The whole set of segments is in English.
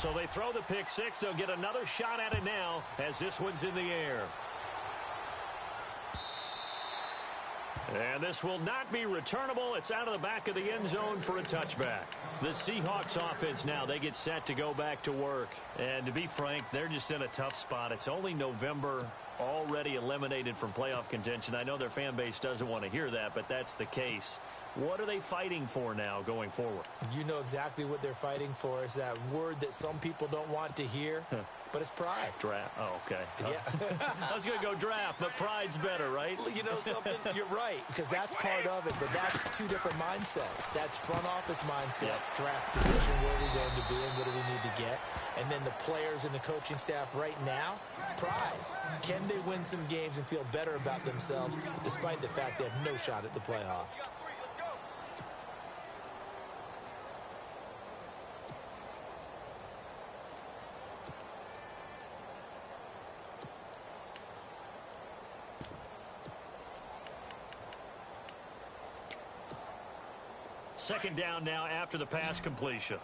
So they throw the pick six. They'll get another shot at it now as this one's in the air. And this will not be returnable. It's out of the back of the end zone for a touchback. The Seahawks offense now, they get set to go back to work. And to be frank, they're just in a tough spot. It's only November, already eliminated from playoff contention. I know their fan base doesn't want to hear that, but that's the case. What are they fighting for now going forward? You know exactly what they're fighting for. It's that word that some people don't want to hear, but it's pride. Draft. Oh, okay. Yeah. I was going to go draft, but pride's better, right? You know something? You're right, because that's part of it, but that's two different mindsets. That's front office mindset, draft position, where are we going to be and what do we need to get? And then the players and the coaching staff right now, pride. Can they win some games and feel better about themselves despite the fact they have no shot at the playoffs? Second down now after the pass completion.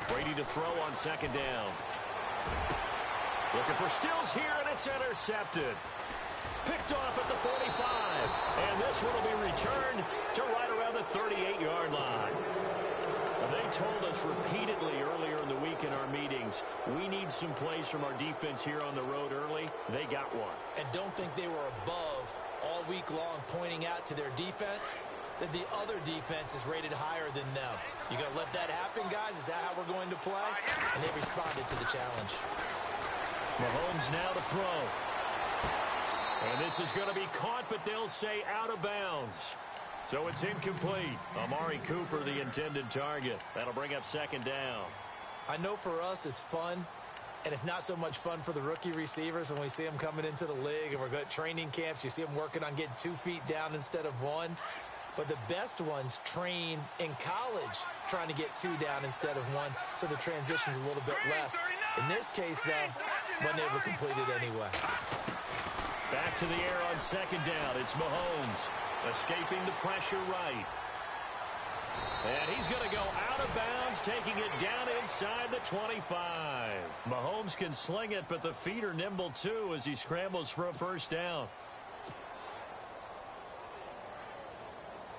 Brady to throw on second down. Looking for Stills here, and it's intercepted. Picked off at the 45. And this one will be returned to right around the 38-yard line. They told us repeatedly earlier in the week in our meetings, we need some plays from our defense here on the road early. They got one. And don't think they were above all week long pointing out to their defense that the other defense is rated higher than them. You going to let that happen, guys? Is that how we're going to play? And they responded to the challenge. Mahomes now to throw. And this is going to be caught, but they'll say out of bounds. So it's incomplete. Amari Cooper, the intended target. That'll bring up second down. I know for us it's fun, and it's not so much fun for the rookie receivers when we see them coming into the league and we're going to training camps. You see them working on getting 2 feet down instead of 1. But the best ones train in college trying to get 2 down instead of 1, so the transition's a little bit less. In this case, though, wasn't able to complete it anyway. Back to the air on second down. It's Mahomes. Escaping the pressure right. And he's going to go out of bounds, taking it down inside the 25. Mahomes can sling it, but the feet are nimble too as he scrambles for a first down.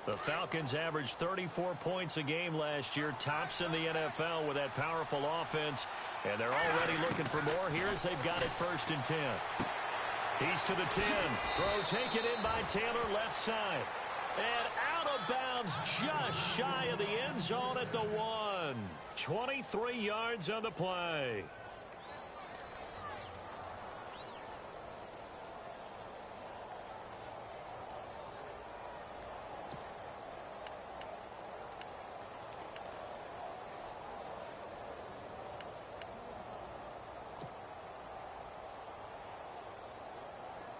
The Falcons averaged 34 points a game last year, tops in the NFL with that powerful offense. And they're already looking for more here as they've got it 1st and 10. He's to the 10. Throw taken in by Taylor left side. And out of bounds just shy of the end zone at the 1. 23 yards on the play.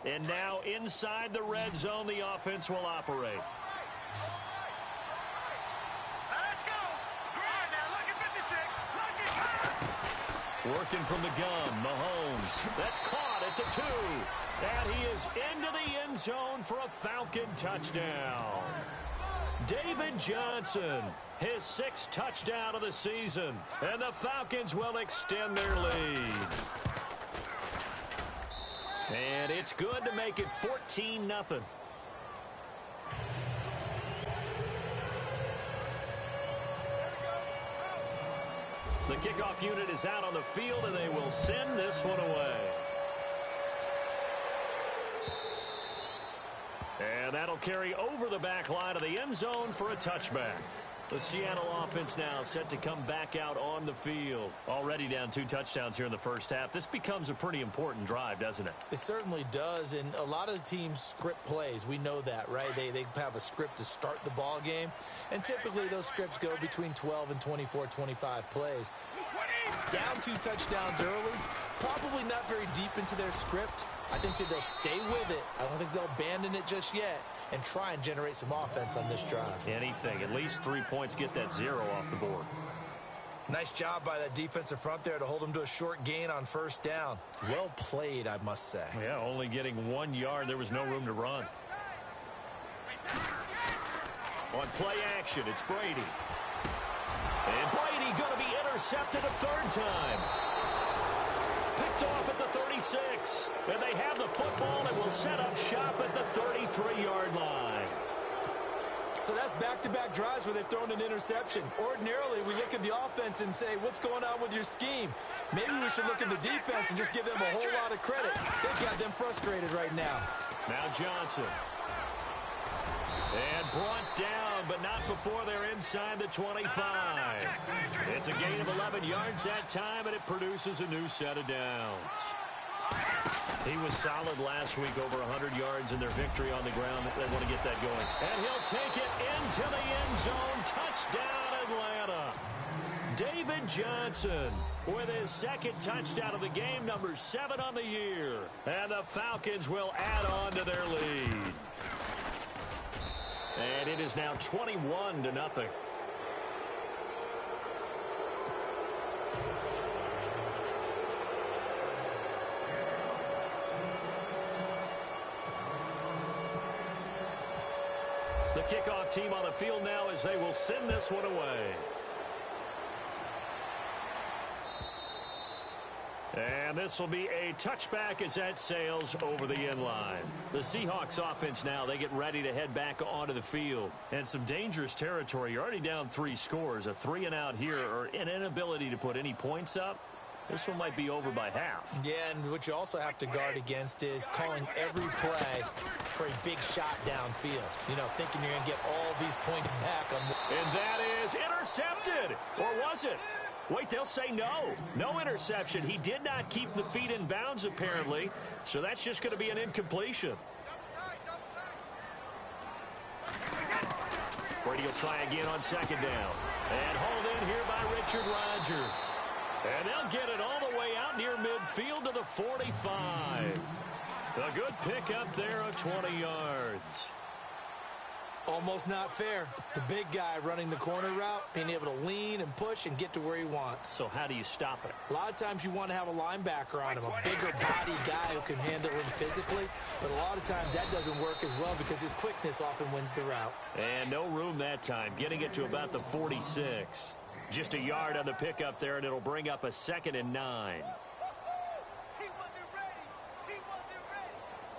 And now inside the red zone, the offense will operate. Let's go. Come on now, look at 56. Working from the gun, Mahomes. That's caught at the 2. And he is into the end zone for a Falcon touchdown. David Johnson, his 6th touchdown of the season. And the Falcons will extend their lead. And it's good to make it 14-0. The kickoff unit is out on the field, and they will send this one away. And that'll carry over the back line of the end zone for a touchback. The Seattle offense now set to come back out on the field. Already down 2 touchdowns here in the first half. This becomes a pretty important drive, doesn't it? It certainly does, and a lot of the teams script plays. We know that, right? They have a script to start the ball game, and typically those scripts go between 12 and 24, 25 plays. Down 2 touchdowns early, probably not very deep into their script. I think that they'll stay with it. I don't think they'll abandon it just yet and try and generate some offense on this drive. Anything. At least 3 points, get that 0 off the board. Nice job by that defensive front there to hold them to a short gain on first down. Well played, I must say. Yeah, only getting 1 yard. There was no room to run. On play action, it's Brady. And Brady going to be intercepted a third time. Picked off at the 36. And they have the football and will set up shop at the 33-yard line. So that's back-to-back drives where they've thrown an interception. Ordinarily, we look at the offense and say, what's going on with your scheme? Maybe we should look at the defense and just give them a whole lot of credit. They've got them frustrated right now. Now Johnson. And brought down, but not before they're inside the 25. It's a gain of 11 yards that time, and it produces a new set of downs. He was solid last week, over 100 yards in their victory on the ground. They want to get that going. And he'll take it into the end zone. Touchdown, Atlanta. David Johnson with his second touchdown of the game, number 7 on the year. And the Falcons will add on to their lead. And it is now 21-0. The kickoff team on the field now as they will send this one away. And this will be a touchback as that sails over the end line. The Seahawks offense now, they get ready to head back onto the field. And some dangerous territory. You're already down 3 scores. A 3-and-out here, or an inability to put any points up. This one might be over by half. Yeah, and what you also have to guard against is calling every play for a big shot downfield. You know, thinking you're going to get all these points back. And that is intercepted. Or was it? Wait, they'll say no. No interception. He did not keep the feet in bounds, apparently. So that's just going to be an incompletion. Brady will try again on second down. And hauled in here by Richard Rodgers. And they'll get it all the way out near midfield to the 45. A good pickup there of 20 yards. Almost not fair. The big guy running the corner route, being able to lean and push and get to where he wants. So how do you stop it? A lot of times you want to have a linebacker on him, a bigger body guy who can handle him physically. But a lot of times that doesn't work as well because his quickness often wins the route. And no room that time, getting it to about the 46. Just a yard on the pickup there, and it'll bring up a 2nd and 9.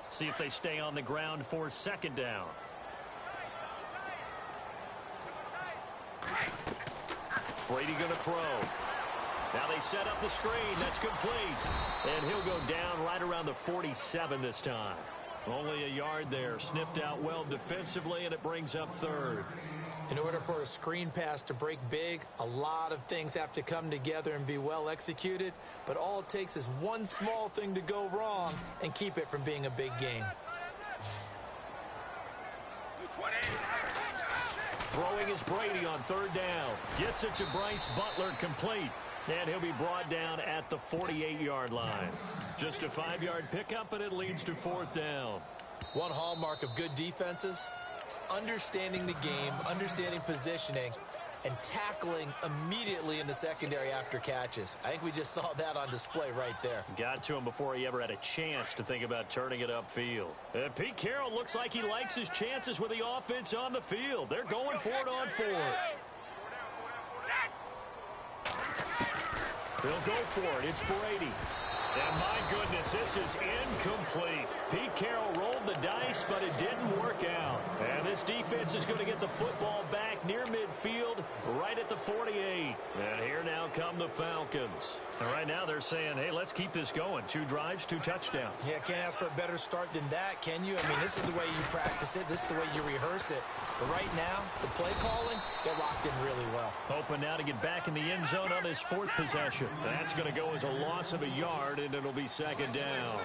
See if they stay on the ground for second down. Brady going to throw. Now they set up the screen. That's complete. And he'll go down right around the 47 this time. Only a yard there. Sniffed out well defensively, and it brings up 3rd. In order for a screen pass to break big, a lot of things have to come together and be well executed. But all it takes is one small thing to go wrong and keep it from being a big game. Throwing is Brady on 3rd down. Gets it to Bryce Butler, complete. And he'll be brought down at the 48-yard line. Just a 5-yard pickup, and it leads to 4th down. One hallmark of good defenses is understanding the game, understanding positioning, and tackling immediately in the secondary after catches. I think we just saw that on display right there. Got to him before he ever had a chance to think about turning it upfield. And Pete Carroll looks like he likes his chances with the offense on the field. They're going for it on 4th. He'll go for it. It's Brady. And my goodness, this is incomplete. Pete Carroll rolled the dice, but it didn't work out. And this defense is going to get the football back near midfield, right at the 48. And here now come the Falcons. And right now they're saying, hey, let's keep this going. 2 drives, 2 touchdowns. Yeah, can't ask for a better start than that, can you? I mean, this is the way you practice it. This is the way you rehearse it. But right now, the play calling, they're locked in really well. Hoping now to get back in the end zone on this 4th possession. That's going to go as a loss of a yard, and it'll be 2nd down.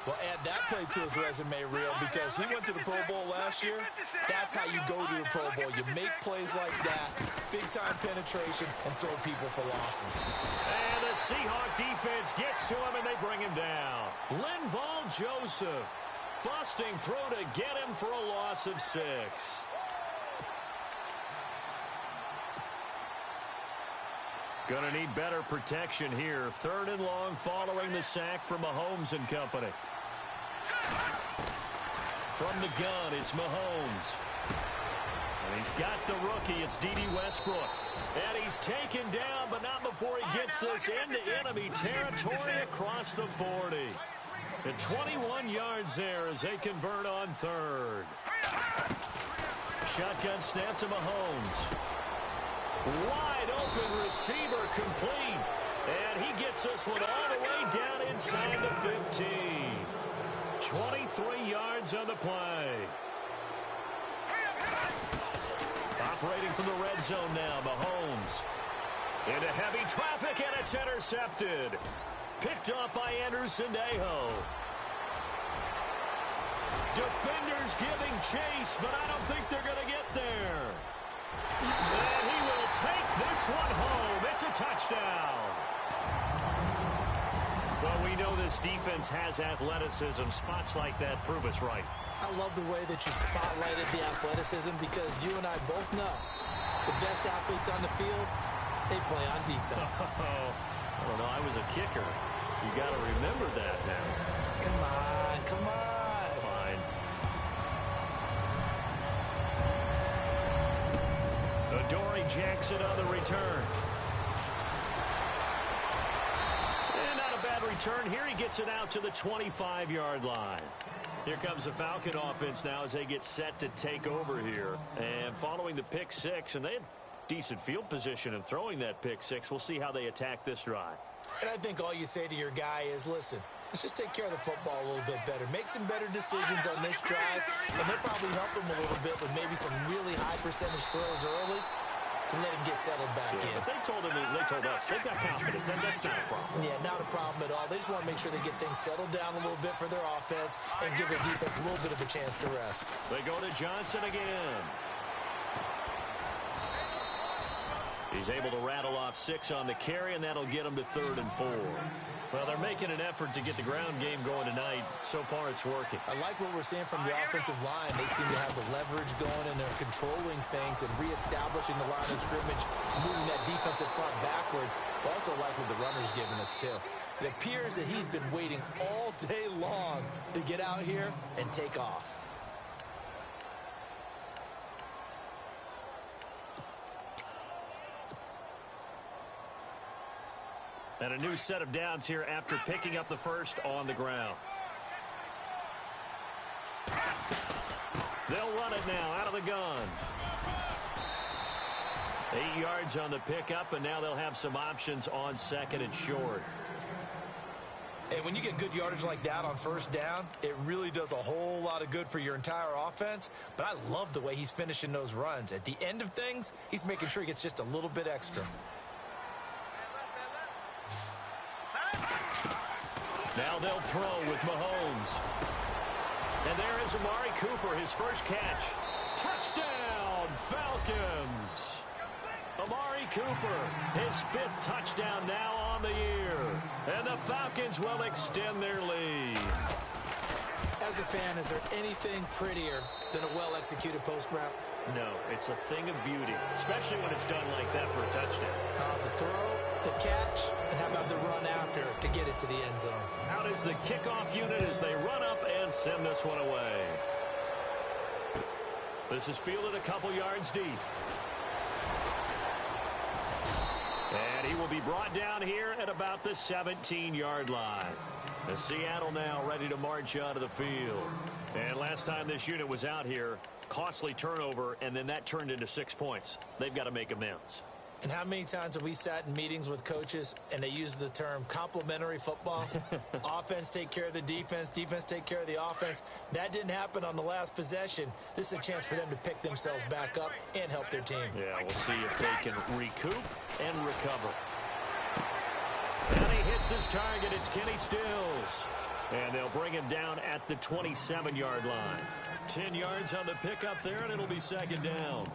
Well, add that play to his resume reel because he went to the Pro Bowl last year. That's how you go to the Pro Bowl. You make plays like that, big-time penetration, and throw people for losses. And the Seahawk defense gets to him, and they bring him down. Linval Joseph busting through to get him for a loss of 6. Gonna need better protection here. 3rd and long following the sack from Mahomes and company. From the gun, it's Mahomes. And he's got the rookie. It's D.D. Westbrook. And he's taken down, but not before he gets this into enemy territory across the 40. And 21 yards there as they convert on third. Shotgun snap to Mahomes. Wide open receiver complete. And he gets this one all the way down inside the 15. 23 yards on the play. Operating from the red zone now, Mahomes. Into heavy traffic, and it's intercepted. Picked up by Anderson Aho. Defenders giving chase, but I don't think they're going to get there. And he will take this one home. It's a touchdown. Well, we know this defense has athleticism. Spots like that prove us right. I love the way that you spotlighted the athleticism because you and I both know the best athletes on the field, they play on defense. I don't know. I was a kicker. You got to remember that now. Come on, come on. Fine. Adoree Jackson on the return. And not a bad return here. He gets it out to the 25-yard line. Here comes the Falcon offense now as they get set to take over here. And following the pick six, and they had decent field position in throwing that pick six. We'll see how they attack this drive. And I think all you say to your guy is, listen, let's just take care of the football a little bit better. Make some better decisions on this drive, and they'll probably help him a little bit with maybe some really high percentage throws early to let him get settled back in. But they told us they've got confidence, and that's not a problem. Yeah, not a problem at all. They just want to make sure they get things settled down a little bit for their offense and give their defense a little bit of a chance to rest. They go to Johnson again. He's able to rattle off 6 on the carry, and that'll get him to 3rd and 4. Well, they're making an effort to get the ground game going tonight. So far, it's working. I like what we're seeing from the offensive line. They seem to have the leverage going, and they're controlling things and reestablishing the line of scrimmage, moving that defensive front backwards. I also like what the runner's giving us, too. It appears that he's been waiting all day long to get out here and take off. And a new set of downs here after picking up the first on the ground. They'll run it now out of the gun. 8 yards on the pickup, and now they'll have some options on 2nd and short. And when you get good yardage like that on first down, it really does a whole lot of good for your entire offense. But I love the way he's finishing those runs. At the end of things, he's making sure he gets just a little bit extra. Now they'll throw with Mahomes. And there is Amari Cooper, his first catch. Touchdown, Falcons. Amari Cooper, his 5th touchdown now on the year. And the Falcons will extend their lead. As a fan, is there anything prettier than a well-executed post route? No, it's a thing of beauty, especially when it's done like that for a touchdown. The throw, the catch, and how about the run after to get it to the end zone? Out is the kickoff unit as they run up and send this one away. This is fielded a couple yards deep. And he will be brought down here at about the 17-yard line. The Seattle now ready to march onto the field. And last time this unit was out here, costly turnover, and then that turned into 6 points. They've got to make amends. And how many times have we sat in meetings with coaches and they use the term complementary football? Offense take care of the defense, defense take care of the offense. That didn't happen on the last possession. This is a chance for them to pick themselves back up and help their team. Yeah, we'll see if they can recoup and recover. And he hits his target. It's Kenny Stills. And they'll bring him down at the 27-yard line. 10 yards on the pickup there, and it'll be 2nd down.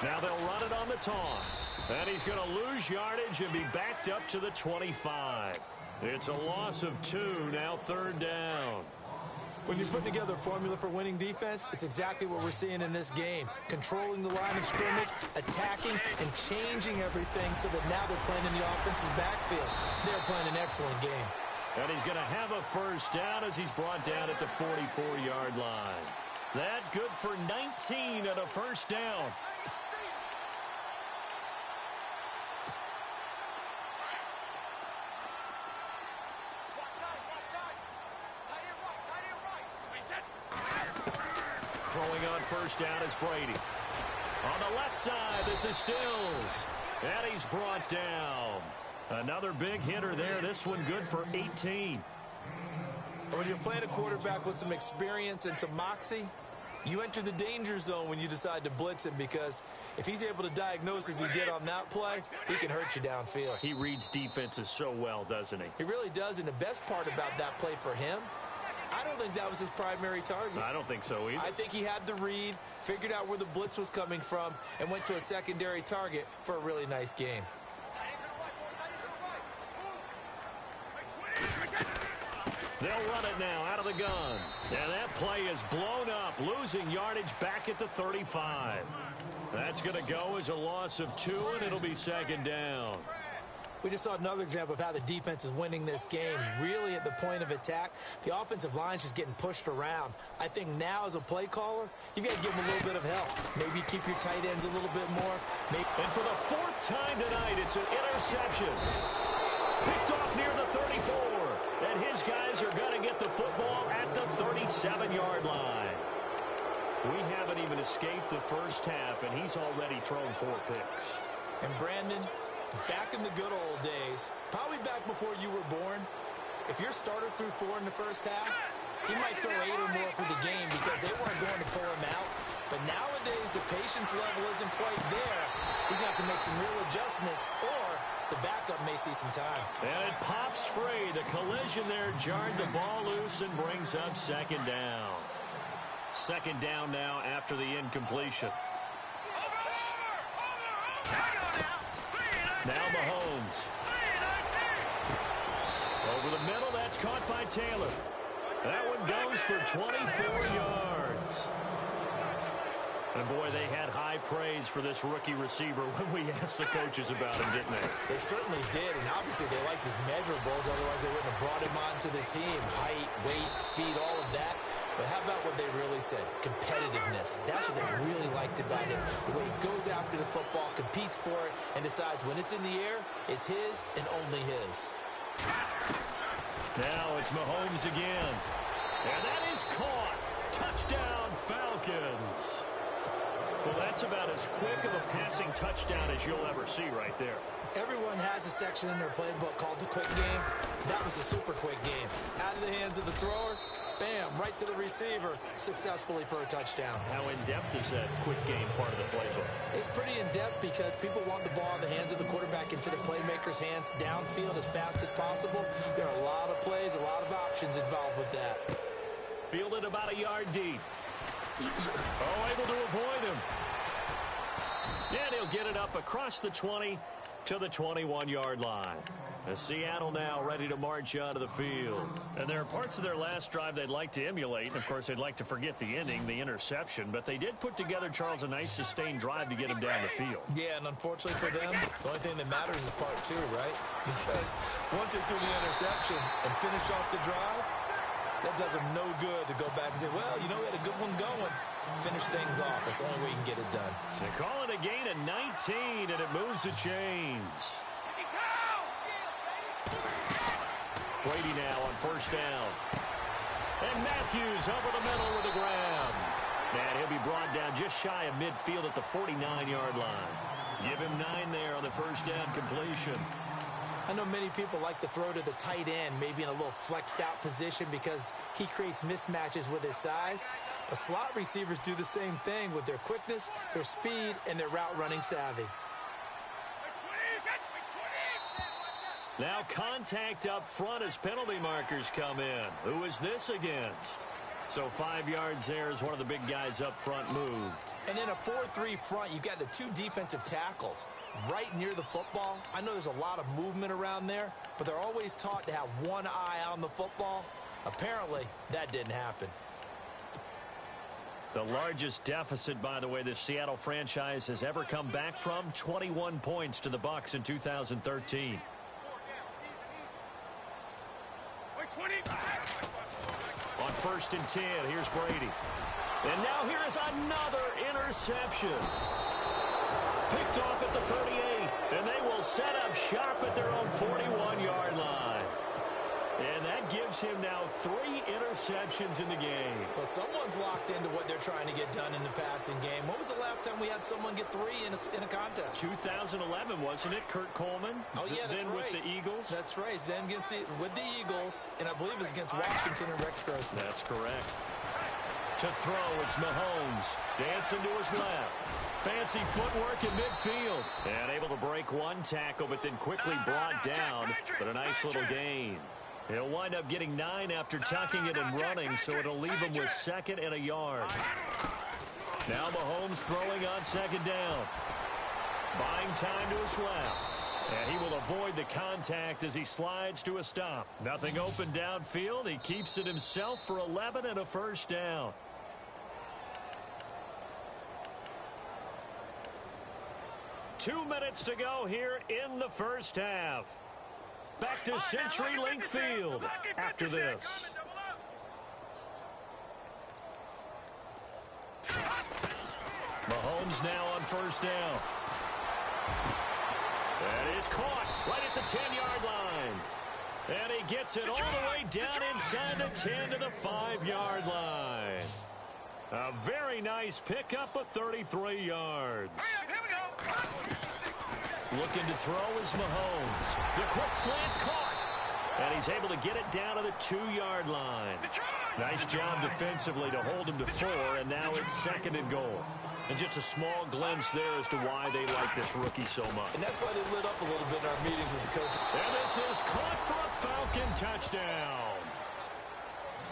Now they'll run it on the toss. And he's going to lose yardage and be backed up to the 25. It's a loss of 2, now 3rd down. When you're putting together a formula for winning defense, it's exactly what we're seeing in this game. Controlling the line of scrimmage, attacking, and changing everything so that now they're playing in the offense's backfield. They're playing an excellent game. And he's going to have a first down as he's brought down at the 44-yard line. That good for 19 and a first down. Throwing on first down is Brady. On the left side, this is Stills. And he's brought down. Another big hitter there. This one good for 18. When you're playing a quarterback with some experience and some moxie, you enter the danger zone when you decide to blitz him, because if he's able to diagnose as he did on that play, he can hurt you downfield. He reads defenses so well, doesn't he? He really does, and the best part about that play for him, I don't think that was his primary target. I don't think so either. I think he had the read, figured out where the blitz was coming from, and went to a secondary target for a really nice game. They'll run it now out of the gun. And that play is blown up, losing yardage back at the 35. That's going to go as a loss of 2, and it'll be second down. We just saw another example of how the defense is winning this game. Really at the point of attack, the offensive line's just getting pushed around. I think now as a play caller, you've got to give them a little bit of help. Maybe keep your tight ends a little bit more. And for the 4th time tonight, it's an interception. Picked off near the 34. And his guys are going to get the football at the 37-yard line. We haven't even escaped the first half, and he's already thrown 4 picks. And Brandon, back in the good old days, probably back before you were born, if your starter threw 4 in the first half, he might throw 8 or more for the game because they weren't going to pull him out. But nowadays, the patience level isn't quite there. He's going to have to make some real adjustments, or the backup may see some time. And it pops free. The collision there jarred the ball loose and brings up second down. Second down now after the incompletion. Now Mahomes. Over the middle, that's caught by Taylor. That one goes for 24 yards. And, boy, they had high praise for this rookie receiver when we asked the coaches about him, didn't they? They certainly did, and obviously they liked his measurables. Otherwise, they wouldn't have brought him onto the team. Height, weight, speed, all of that. But how about what they really said? Competitiveness. That's what they really liked about him. The way he goes after the football, competes for it, and decides when it's in the air, it's his and only his. Now it's Mahomes again. And that is caught. Touchdown, Falcons. Well, that's about as quick of a passing touchdown as you'll ever see right there. Everyone has a section in their playbook called the quick game. That was a super quick game. Out of the hands of the thrower, bam, right to the receiver, successfully for a touchdown. How in-depth is that quick game part of the playbook? It's pretty in-depth because people want the ball in the hands of the quarterback into the playmaker's hands downfield as fast as possible. There are a lot of plays, a lot of options involved with that. Fielded about a yard deep. Oh, able to avoid him. And he'll get it up across the 20 to the 21-yard line. As Seattle now ready to march out of the field. And there are parts of their last drive they'd like to emulate. And, of course, they'd like to forget the inning, the interception. But they did put together, Charles, a nice sustained drive to get him down the field. Yeah, and unfortunately for them, the only thing that matters is part 2, right? Because once they threw the interception and finished off the drive, that does them no good to go back and say, well, you know, we had a good one going. Finish things off. That's the only way you can get it done. They call it a gain of 19, and it moves the chains. Brady now on first down. And Matthews over the middle with a grab. And he'll be brought down just shy of midfield at the 49-yard line. Give him 9 there on the first down completion. I know many people like to throw to the tight end, maybe in a little flexed out position because he creates mismatches with his size. But slot receivers do the same thing with their quickness, their speed, and their route running savvy. Now contact up front as penalty markers come in. Who is this against? So 5 yards there as one of the big guys up front moved. And in a 4-3 front, you've got the 2 defensive tackles right near the football. I know there's a lot of movement around there, but they're always taught to have one eye on the football. Apparently, that didn't happen. The largest deficit, by the way, the Seattle franchise has ever come back from, 21 points to the Bucs in 2013. On 1st and 10, here's Brady. And now here is another interception. Picked off at the 38, and they will set up shop at their own 41-yard line. And that gives him now 3 interceptions in the game. Well, someone's locked into what they're trying to get done in the passing game. When was the last time we had someone get 3 in a contest? 2011, wasn't it? Kurt Coleman. Oh, yeah, that's then right. With the Eagles. That's right. Then with the Eagles, and I believe it's against Washington and Rex Grossman. That's correct. To throw, it's Mahomes. Dancing to his left. Fancy footwork in midfield. And able to break one tackle, but then quickly brought down. But a nice little gain. He'll wind up getting 9 after tucking it and running, so it'll leave him with 2nd and a yard. Now Mahomes throwing on 2nd down. Buying time to his left. And he will avoid the contact as he slides to a stop. Nothing open downfield. He keeps it himself for 11 and a 1st down. Two minutes to go here in the 1st half. Back to CenturyLink Field after this. Mahomes now on 1st down. That is caught right at the 10-yard line. And he gets it all the way down inside the 10 to the 5-yard line. A very nice pickup of 33 yards. Here we go. Looking to throw is Mahomes. The quick slant caught. And he's able to get it down to the 2-yard line. Nice job defensively to hold him to 4, and now it's 2nd and goal. And just a small glimpse there as to why they like this rookie so much. And that's why they lit up a little bit in our meetings with the coaches. And this is caught for a Falcon touchdown.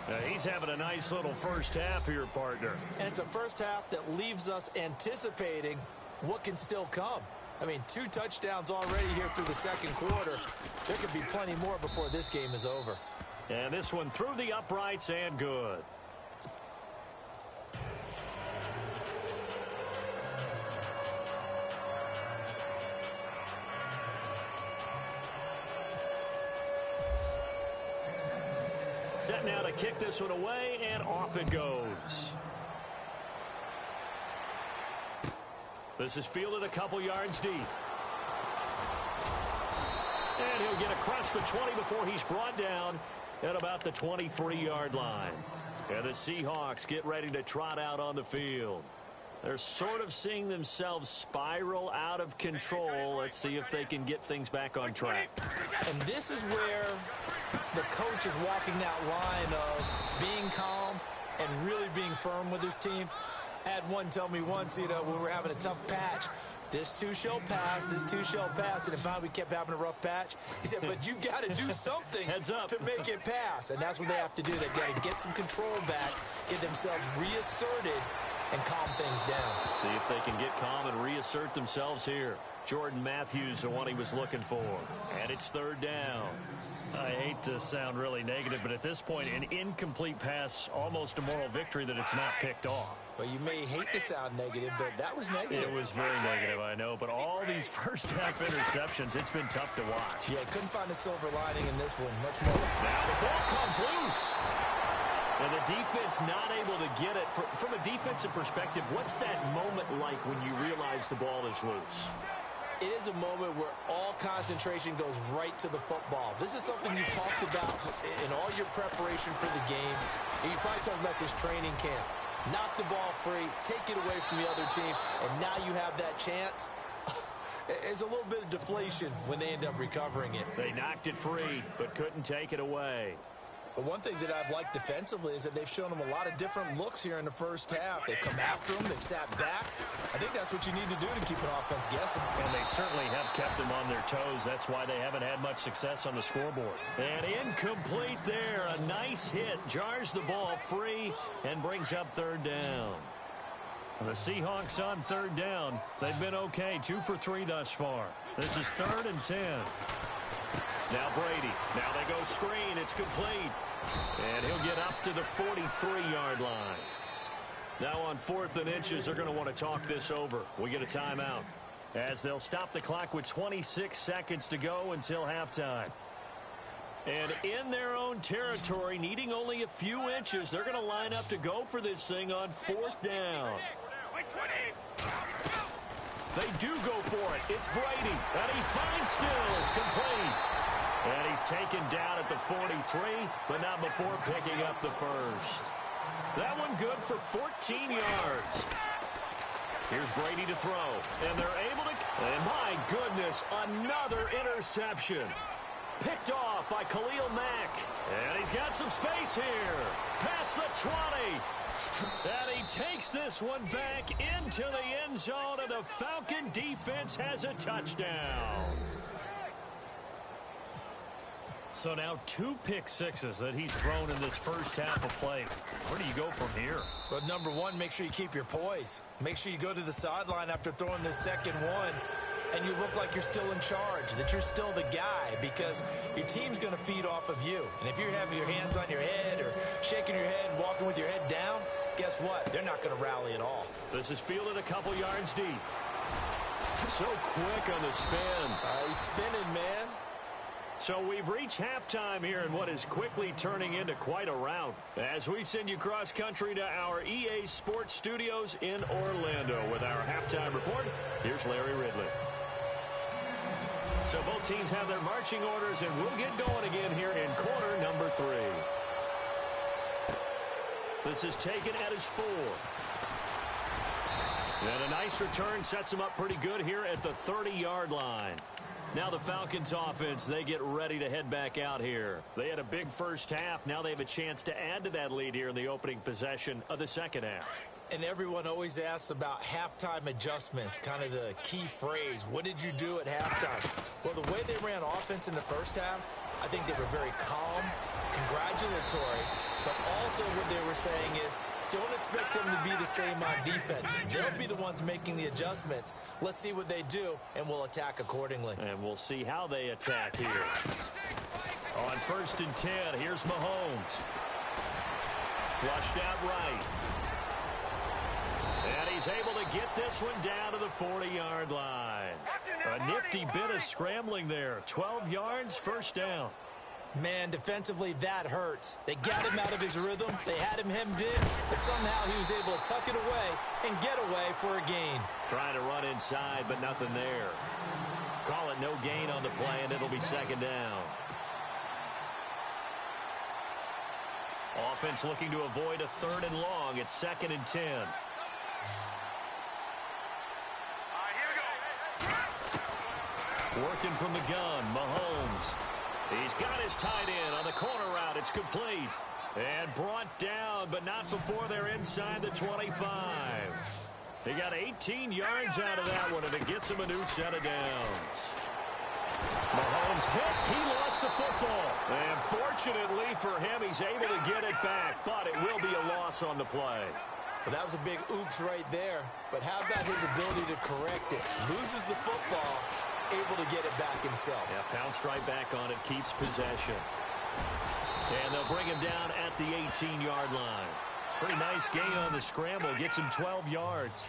Now he's having a nice little 1st half here, partner. And it's a 1st half that leaves us anticipating what can still come. I mean, 2 touchdowns already here through the 2nd quarter. There could be plenty more before this game is over. And this one through the uprights and good. Set now to kick this one away, and off it goes. This is fielded a couple yards deep. And he'll get across the 20 before he's brought down at about the 23-yard line. And the Seahawks get ready to trot out on the field. They're sort of seeing themselves spiral out of control. Let's see if they can get things back on track. And this is where the coach is walking that line of being calm and really being firm with his team. I had one tell me once, when we were having a tough patch, this too shall pass, this too shall pass. And if we kept having a rough patch, he said, but you got to do something Heads up. to make it pass. And that's what they have to do. They've got to get some control back, get themselves reasserted, and calm things down. See if they can get calm and reassert themselves here. Jordan Matthews, the one he was looking for. And it's 3rd down. I hate to sound really negative, but at this point, an incomplete pass, almost a moral victory that it's not picked off. Well, you may hate to sound negative, but that was negative. It was very negative, I know, but all these 1st half interceptions, it's been tough to watch. Yeah, couldn't find a silver lining in this one. Much more. Now the ball comes loose. And the defense not able to get it. From a defensive perspective, what's that moment like when you realize the ball is loose? It is a moment where all concentration goes right to the football. This is something you've talked about in all your preparation for the game. And you probably talked about this training camp. Knock the ball free, take it away from the other team, and now you have that chance. It's a little bit of deflation when they end up recovering it. They knocked it free, but couldn't take it away. But one thing that I've liked defensively is that they've shown them a lot of different looks here in the 1st half. They've come after them. They've sat back. I think that's what you need to do to keep an offense guessing. And they certainly have kept them on their toes. That's why they haven't had much success on the scoreboard. And incomplete there. A nice hit. Jars the ball free and brings up 3rd down. The Seahawks on 3rd down. They've been okay. 2 for 3 thus far. This is 3rd and 10. Now Brady. Now they go screen. It's complete. And he'll get up to the 43-yard line. Now on 4th and inches, they're going to want to talk this over. We get a timeout as they'll stop the clock with 26 seconds to go until halftime. And in their own territory, needing only a few inches, they're going to line up to go for this thing on 4th down. They do go for it. It's Brady. And he finds Stills complete. And he's taken down at the 43, but not before picking up the first. That one good for 14 yards. Here's Brady to throw. And they're able to... And my goodness, another interception. Picked off by Khalil Mack. And he's got some space here. Past the 20. And he takes this one back into the end zone, and the Falcon defense has a touchdown. So now 2 pick sixes that he's thrown in this first half of play. Where do you go from here? But number one, make sure you keep your poise. Make sure you go to the sideline after throwing this second one, and you look like you're still in charge, that you're still the guy, because your team's going to feed off of you. And if you're having your hands on your head or shaking your head and walking with your head down, guess what? They're not going to rally at all. This is fielded a couple yards deep. So quick on the spin. He's spinning, man. So we've reached halftime here in what is quickly turning into quite a rout. As we send you cross-country to our EA Sports Studios in Orlando with our halftime report, here's Larry Ridley. So both teams have their marching orders, and we'll get going again here in quarter number 3. This is taken at his 4. And a nice return sets him up pretty good here at the 30-yard line. Now the Falcons offense, they get ready to head back out here. They had a big first half. Now they have a chance to add to that lead here in the opening possession of the second half. And everyone always asks about halftime adjustments, kind of the key phrase. What did you do at halftime? Well, the way they ran offense in the first half, I think they were very calm, congratulatory, but also what they were saying is, don't expect them to be the same on defense. They'll be the ones making the adjustments. Let's see what they do, and we'll attack accordingly. And we'll see how they attack here. On 1st and 10, here's Mahomes. Flushed out right. And he's able to get this one down to the 40-yard line. A nifty bit of scrambling there. 12 yards, first down. Man, defensively, that hurts. They got him out of his rhythm. They had him hemmed in, but somehow he was able to tuck it away and get away for a gain. Trying to run inside, but nothing there. Call it no gain on the play, and it'll be second down. Offense looking to avoid a 3rd and long. It's 2nd and 10. Working from the gun, Mahomes. He's got his tight end on the corner route. It's complete. And brought down, but not before they're inside the 25. He got 18 yards out of that one, and it gets him a new set of downs. Mahomes hit. He lost the football. And fortunately for him, he's able to get it back, but it will be a loss on the play. Well, that was a big oops right there. But how about his ability to correct it? Loses the football, able to get it back himself. Yeah, pounced right back on it, keeps possession. And they'll bring him down at the 18-yard line. Pretty nice gain on the scramble, gets him 12 yards.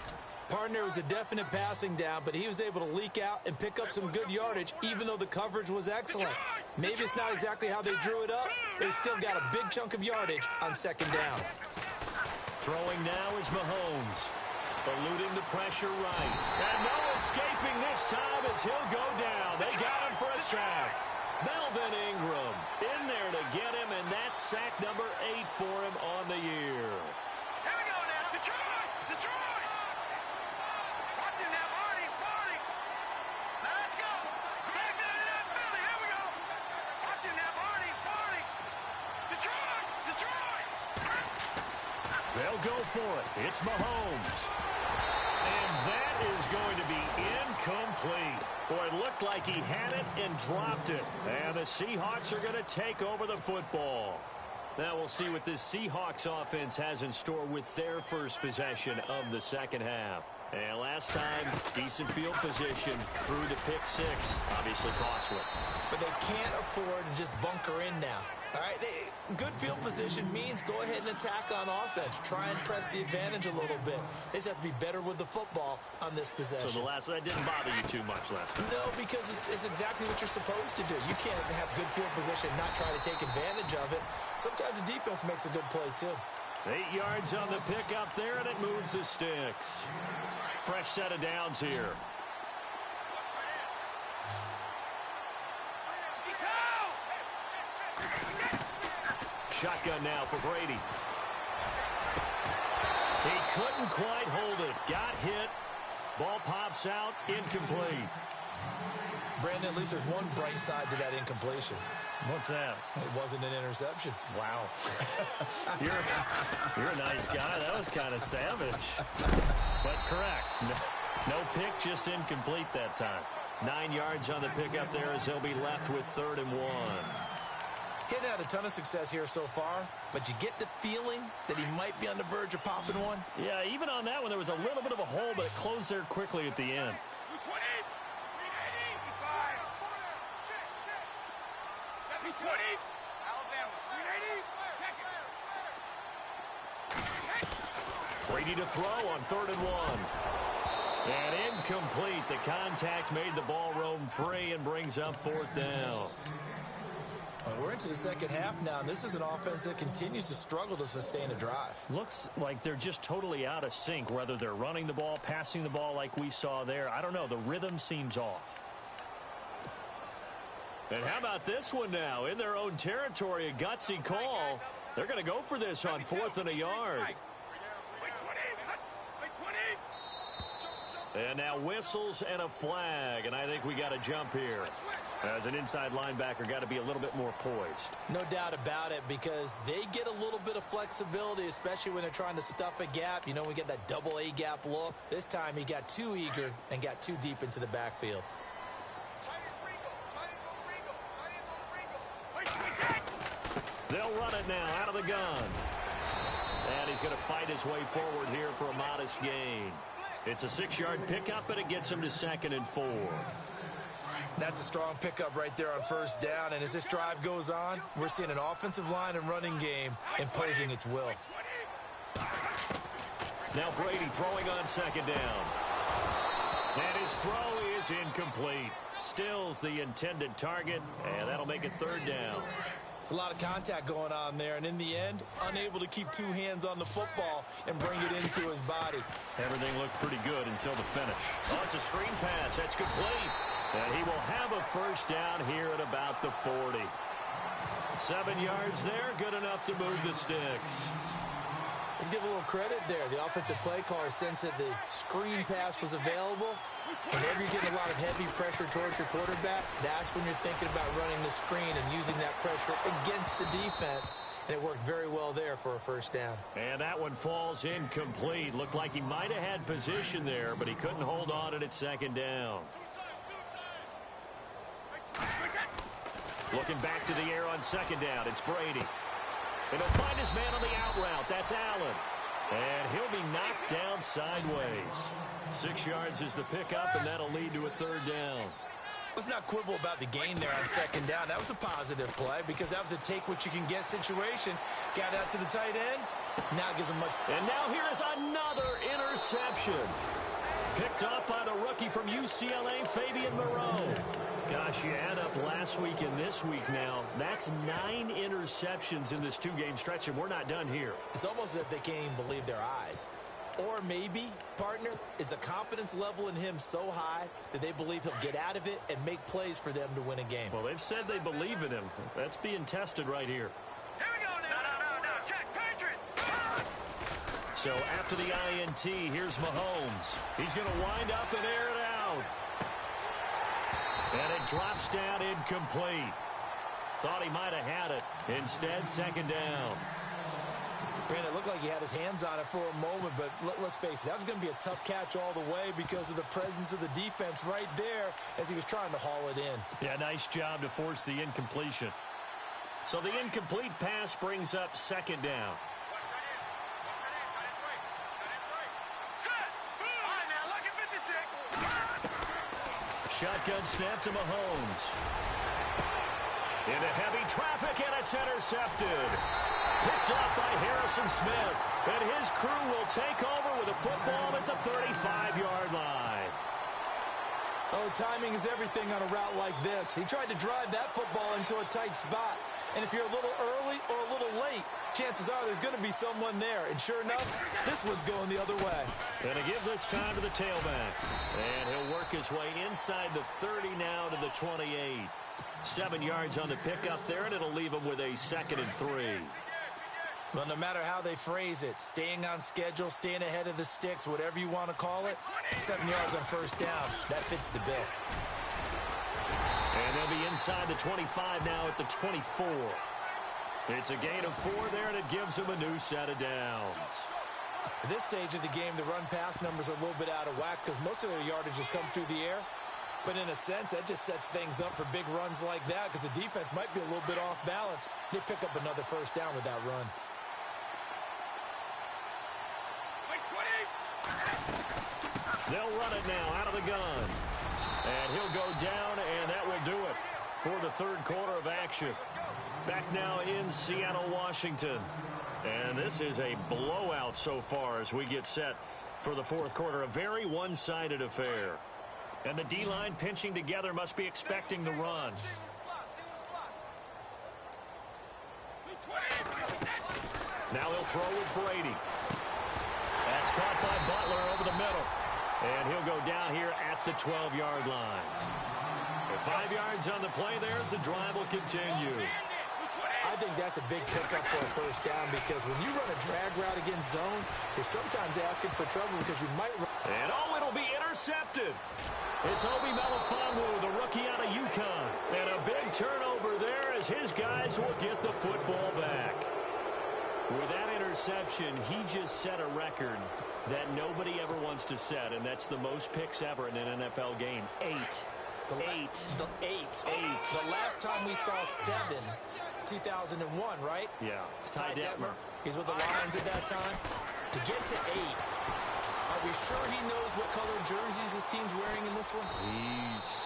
Partner was a definite passing down, but he was able to leak out and pick up some good yardage, even though the coverage was excellent. Maybe it's not exactly how they drew it up, but he still got a big chunk of yardage on 2nd down. Throwing now is Mahomes. Eluding the pressure right. And no escaping this time as he'll go down. They got him for a sack. Melvin Ingram in there to get him, and that's sack number 8 for him on the year. Here we go now. Detroit! Detroit! Watch it now, Marty. Marty! Now let's go. Back to the Philly. Here we go. Watch it now, Marty. Marty! Detroit! Detroit! They'll go for it. It's Mahomes. And that is going to be incomplete. Boy, it looked like he had it and dropped it. And the Seahawks are going to take over the football. Now we'll see what this Seahawks offense has in store with their first possession of the second half. And last time, decent field position through the pick six. Obviously costly. But they can't afford to just bunker in now. All right, good field position means go ahead and attack on offense. Try and press the advantage a little bit. They just have to be better with the football on this possession. So that didn't bother you too much last time? No, because it's exactly what you're supposed to do. You can't have good field position and not try to take advantage of it. Sometimes the defense makes a good play, too. 8 yards on the pick up there, and it moves the sticks. Fresh set of downs here. Shotgun now for Brady. He couldn't quite hold it. Got hit. Ball pops out. Incomplete. Brandon, at least there's one bright side to that incompletion. What's that? It wasn't an interception. Wow. You're a nice guy. That was kind of savage. But correct. No pick, just incomplete that time. 9 yards on the pickup there as they'll be left with 3rd and 1. Hadn't had a ton of success here so far, but you get the feeling that he might be on the verge of popping one. Yeah, even on that one, there was a little bit of a hole, but it closed there quickly at the end. Brady to throw on 3rd and 1. And incomplete. The contact made the ball roam free and brings up 4th down. We're into the second half now, and this is an offense that continues to struggle to sustain a drive. Looks like they're just totally out of sync, whether they're running the ball, passing the ball like we saw there. I don't know. The rhythm seems off. And how about this one now? In their own territory, a gutsy call. They're going to go for this on 4th and a yard. And now whistles and a flag, and I think we got a jump here. As an inside linebacker, got to be a little bit more poised. No doubt about it, because they get a little bit of flexibility, especially when they're trying to stuff a gap. You know, we get that double A gap look. This time he got too eager and got too deep into the backfield. They'll run it now out of the gun. And he's going to fight his way forward here for a modest gain. It's a 6-yard pickup, and it gets him to 2nd and 4. That's a strong pickup right there on 1st down. And as this drive goes on, we're seeing an offensive line and running game imposing its will. Now Brady throwing on 2nd down. And his throw is incomplete. Stills the intended target, and that'll make it 3rd down. It's a lot of contact going on there, and in the end, unable to keep 2 hands on the football and bring it into his body. Everything looked pretty good until the finish. Oh, it's a screen pass. That's complete. And he will have a 1st down here at about the 40. 7 yards there, good enough to move the sticks. Let's give a little credit there. The offensive play caller sensed that the screen pass was available. Whenever you're getting a lot of heavy pressure towards your quarterback, that's when you're thinking about running the screen and using that pressure against the defense. And it worked very well there for a 1st down. And that one falls incomplete. Looked like he might have had position there, but he couldn't hold on at 2nd down. Looking back to the air on 2nd down, it's Brady. And he'll find his man on the out route. That's Allen. And he'll be knocked down sideways. 6 yards is the pickup, and that'll lead to a 3rd down. Let's not quibble about the gain there on 2nd down. That was a positive play because that was a take-what-you-can-get situation. Got out to the tight end. Now it gives him much. And now here is another interception. Picked up by the rookie from UCLA, Fabian Moreau. Gosh, you add up last week and this week now. That's 9 interceptions in this 2-game stretch, and we're not done here. It's almost as if they can't even believe their eyes. Or maybe, partner, is the confidence level in him so high that they believe he'll get out of it and make plays for them to win a game. Well, they've said they believe in him. That's being tested right here. Here we go now. No. Check. Patriot. So after the INT, here's Mahomes. He's going to wind up and air it out. And it drops down incomplete. Thought he might have had it. Instead, 2nd down. Brandon, it looked like he had his hands on it for a moment, but let's face it, that was going to be a tough catch all the way because of the presence of the defense right there as he was trying to haul it in. Yeah, nice job to force the incompletion. So the incomplete pass brings up 2nd down. Set. Line now. Shotgun snap to Mahomes. Into heavy traffic, and it's intercepted. Picked up by Harrison Smith. And his crew will take over with a football at the 35-yard line. Oh, timing is everything on a route like this. He tried to drive that football into a tight spot. And if you're a little early or a little late, chances are there's going to be someone there. And sure enough, this one's going the other way. And to give this time to the tailback. And he'll work his way inside the 30 now to the 28. 7 yards on the pickup there, and it'll leave him with a 2nd and 3. Well, no matter how they phrase it, staying on schedule, staying ahead of the sticks, whatever you want to call it, 7 yards on first down, that fits the bill. And they'll be inside the 25 now at the 24. It's a gain of 4 there, and it gives him a new set of downs. At this stage of the game, the run-pass numbers are a little bit out of whack because most of their yardage has come through the air. But in a sense, that just sets things up for big runs like that because the defense might be a little bit off balance. They pick up another first down with that run. They'll run it now out of the gun. And he'll go down, and that will do it for the third quarter of action. Back now in Seattle, Washington. And this is a blowout so far as we get set for the fourth quarter. A very one-sided affair. And the D-line pinching together must be expecting the run. Now he'll throw with Brady. That's caught by Butler over the middle. And he'll go down here at the 12-yard line. 5 yards on the play there as the drive will continue. I think that's a big pickup for a first down because when you run a drag route against zone, you're sometimes asking for trouble because you might run. And it'll be intercepted. It's Obi Melifonwu, the rookie out of UConn. And a big turnover there as his guys will get the football back. With that interception, he just set a record that nobody ever wants to set, and that's the most picks ever in an NFL game. 8. The last time we saw 7, 2001, right? Yeah. Ty Detmer. He's with the Lions at that time. To get to 8, are we sure he knows what color jerseys his team's wearing in this one?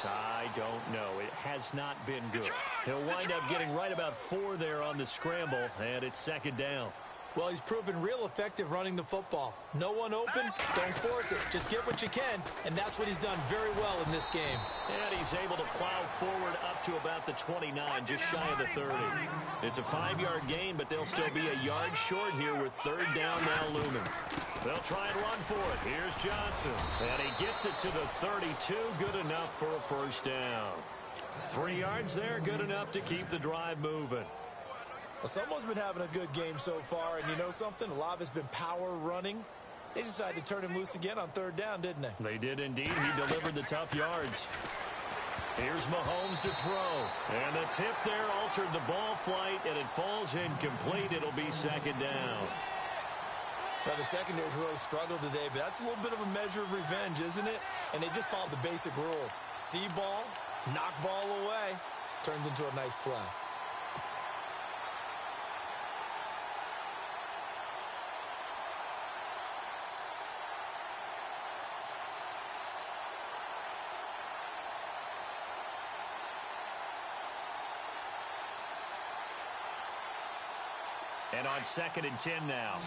I don't know. It has not been good. He'll wind up getting right about 4 there on the scramble, and it's 2nd down. Well, he's proven real effective running the football. No one open, don't force it. Just get what you can, and that's what he's done very well in this game. And he's able to plow forward up to about the 29, just shy of the 30. It's a 5-yard gain, but they'll still be a yard short here with 3rd down now looming. They'll try and run for it. Here's Johnson. And he gets it to the 32. Good enough for a first down. 3 yards there, good enough to keep the drive moving. Well, someone's been having a good game so far, and you know something? A lot of it's been power running. They decided to turn him loose again on 3rd down, didn't they? They did indeed. He delivered the tough yards. Here's Mahomes to throw. And the tip there altered the ball flight, and it falls incomplete. It'll be 2nd down. Now, the secondary's really struggled today, but that's a little bit of a measure of revenge, isn't it? And they just followed the basic rules. See ball, knock ball away, turns into a nice play. And on 2nd and 10 now.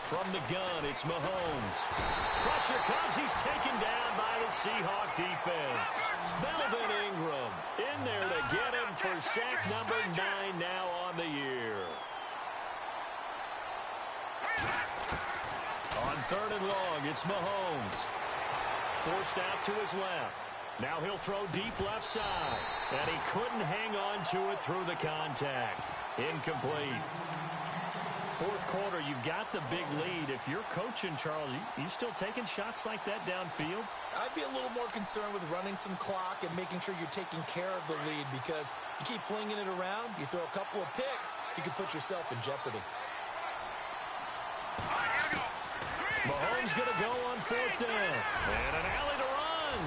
From the gun, it's Mahomes. Pressure comes. He's taken down by the Seahawk defense. Melvin Ingram in there to get him for sack number 9 now on the year. On 3rd and long, it's Mahomes. Forced out to his left. Now he'll throw deep left side. And he couldn't hang on to it through the contact. Incomplete. Fourth quarter, you've got the big lead. If you're coaching, Charles, you still taking shots like that downfield? I'd be a little more concerned with running some clock and making sure you're taking care of the lead because you keep flinging it around, you throw a couple of picks, you can put yourself in jeopardy. Mahomes going to go on 4th down. And an alley to run.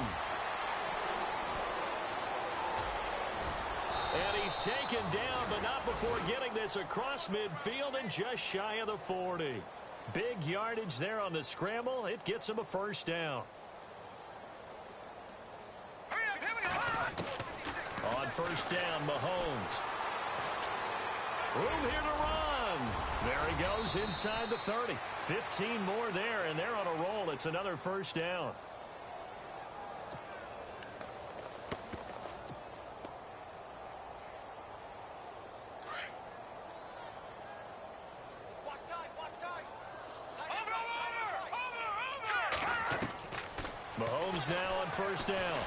And he's taken down, but not before getting this across midfield and just shy of the 40. Big yardage there on the scramble. It gets him a first down. On first down, Mahomes. Room here to run. There he goes inside the 30. 15 more there, and they're on a roll. It's another first down. Mahomes now on first down.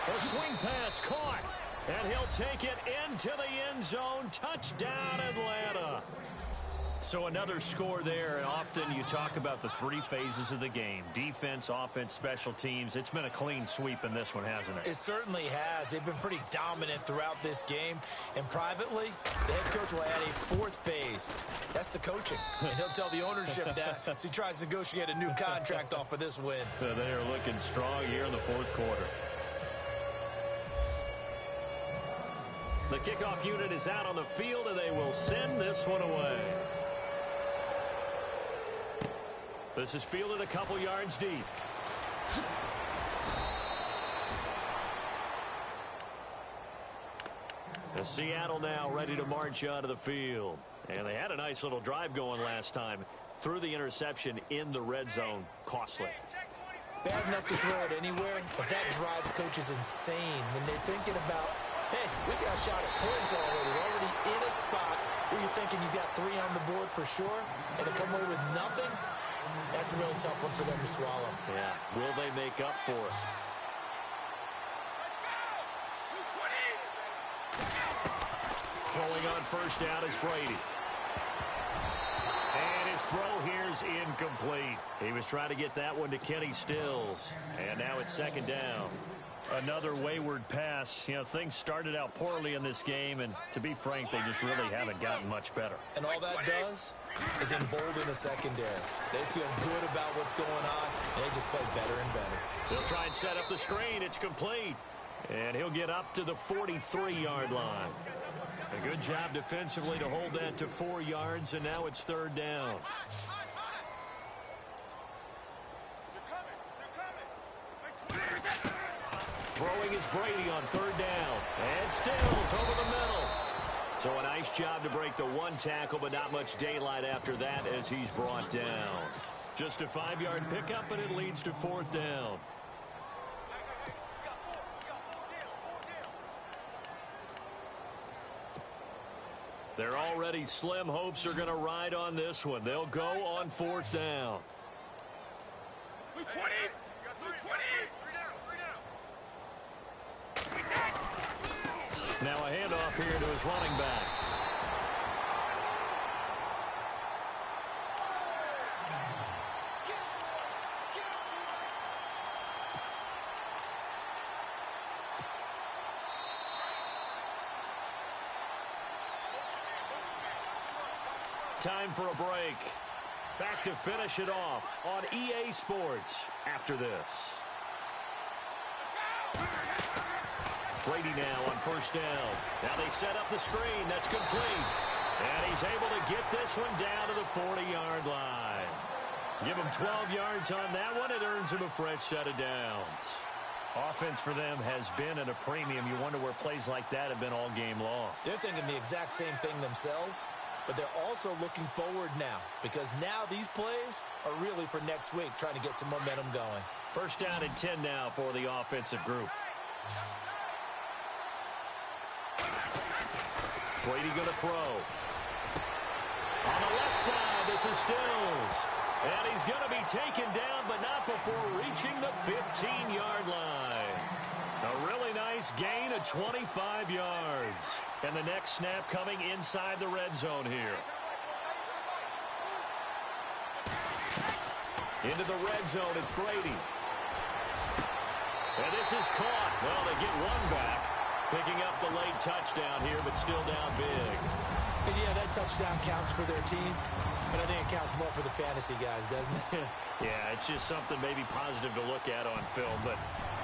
A swing pass caught, and he'll take it into the end zone. Touchdown, Atlanta. So another score there, and often you talk about the three phases of the game: defense, offense, special teams. It's been a clean sweep in this one, hasn't it? It certainly has. They've been pretty dominant throughout this game. And privately, the head coach will add a fourth phase. That's the coaching. And he'll tell the ownership that as he tries to negotiate a new contract off of this win. They are looking strong here in the fourth quarter. The kickoff unit is out on the field, and they will send this one away. This is fielded a couple yards deep. Seattle now ready to march onto the field. And they had a nice little drive going last time. Threw the interception in the red zone. Costly. Bad enough to throw it anywhere, but that drives coaches insane when they're thinking about, hey, we got a shot at points already. We're already in a spot where you're thinking you got 3 on the board for sure, and to come away with nothing, that's a really tough one for them to swallow. Yeah, will they make up for it? Throwing on first down is Brady. And his throw here's incomplete. He was trying to get that one to Kenny Stills. And now it's second down. Another wayward pass. You know, things started out poorly in this game, and to be frank, they just really haven't gotten much better. And all that does is embolden the secondary. They feel good about what's going on, and they just play better and better. They'll try and set up the screen. It's complete. And he'll get up to the 43-yard line. A good job defensively to hold that to 4 yards, and now it's third down. Throwing is Brady on third down. And Stills over the middle. So a nice job to break the one tackle, but not much daylight after that as he's brought down. Just a 5-yard pickup, and it leads to fourth down. Their already slim hopes are going to ride on this one. They'll go on fourth down. Now a handoff here to his running back. Time for a break. Back to finish it off on EA Sports after this. Brady now on first down. Now they set up the screen. That's complete. And he's able to get this one down to the 40-yard line. Give him 12 yards on that one. It earns him a fresh set of downs. Offense for them has been at a premium. You wonder where plays like that have been all game long. They're thinking the exact same thing themselves, but they're also looking forward now because now these plays are really for next week, trying to get some momentum going. First down and 10 now for the offensive group. Brady going to throw. On the left side, this is Stills. And he's going to be taken down, but not before reaching the 15-yard line. A really nice gain of 25 yards. And the next snap coming inside the red zone here. Into the red zone, it's Brady. And this is caught. Well, they get one back. Picking up the late touchdown here, but still down big. And yeah, that touchdown counts for their team, but I think it counts more for the fantasy guys, doesn't it? Yeah, it's just something maybe positive to look at on film, but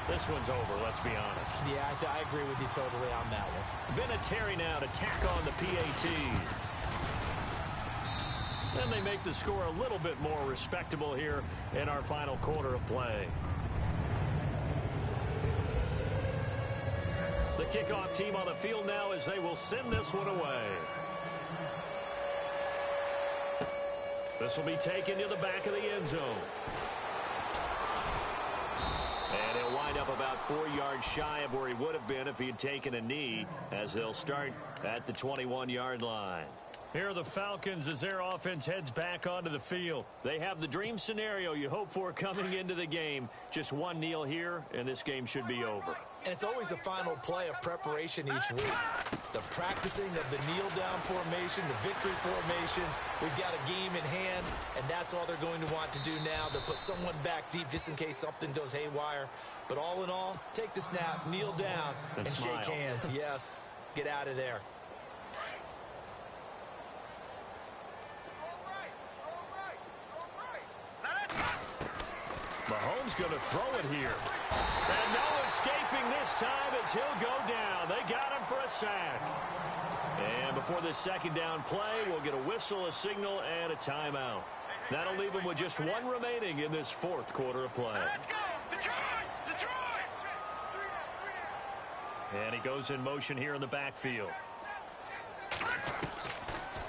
this one's over, let's be honest. Yeah, I agree with you totally on that one. Vinatieri now to tack on the PAT. then they make the score a little bit more respectable here in our final quarter of play. The kickoff team on the field now as they will send this one away. This will be taken to the back of the end zone. And he'll wind up about 4 yards shy of where he would have been if he had taken a knee, as they'll start at the 21-yard line. Here are the Falcons as their offense heads back onto the field. They have the dream scenario you hope for coming into the game. Just one kneel here, and this game should be over. And it's always the final play of preparation each week. The practicing of the kneel-down formation, the victory formation. We've got a game in hand, and that's all they're going to want to do now. They'll put someone back deep just in case something goes haywire. But all in all, take the snap, kneel down, and shake hands. Yes, get out of there. Mahomes going to throw it here. And no escaping this time as he'll go down. They got him for a sack. And before this second down play, we'll get a whistle, a signal, and a timeout. That'll leave him with just one remaining in this fourth quarter of play. Let's go! Detroit! Detroit! And he goes in motion here in the backfield.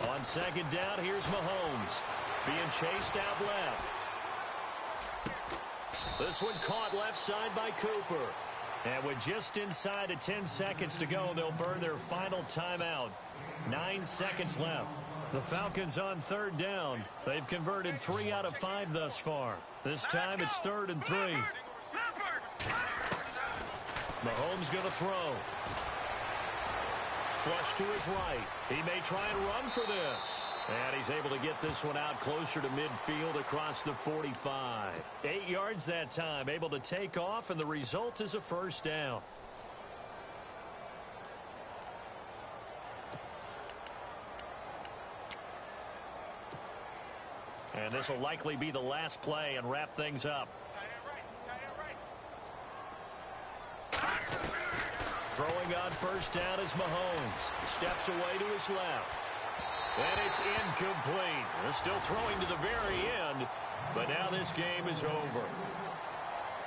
On second down, here's Mahomes. Being chased out left. This one caught left side by Cooper. And with just inside of 10 seconds to go, they'll burn their final timeout. 9 seconds left. The Falcons on third down. They've converted 3 out of 5 thus far. This time it's 3rd and 3. Mahomes going to throw. Flush to his right. He may try and run for this. And he's able to get this one out closer to midfield across the 45. 8 yards that time, able to take off, and the result is a first down. And this will likely be the last play and wrap things up. Throwing on first down is Mahomes. Steps away to his left. And it's incomplete. They're still throwing to the very end, but now this game is over.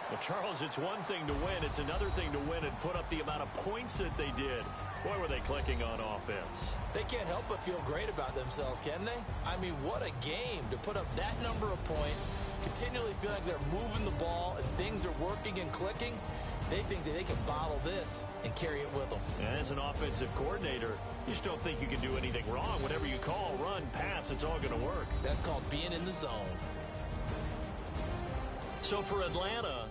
Well, Charles, it's one thing to win. It's another thing to win and put up the amount of points that they did. Boy, were they clicking on offense. They can't help but feel great about themselves, can they? I mean, what a game to put up that number of points, continually feel like they're moving the ball and things are working and clicking. They think that they can bottle this and carry it with them. And as an offensive coordinator, you just don't think you can do anything wrong. Whatever you call, run, pass, it's all going to work. That's called being in the zone. So for Atlanta,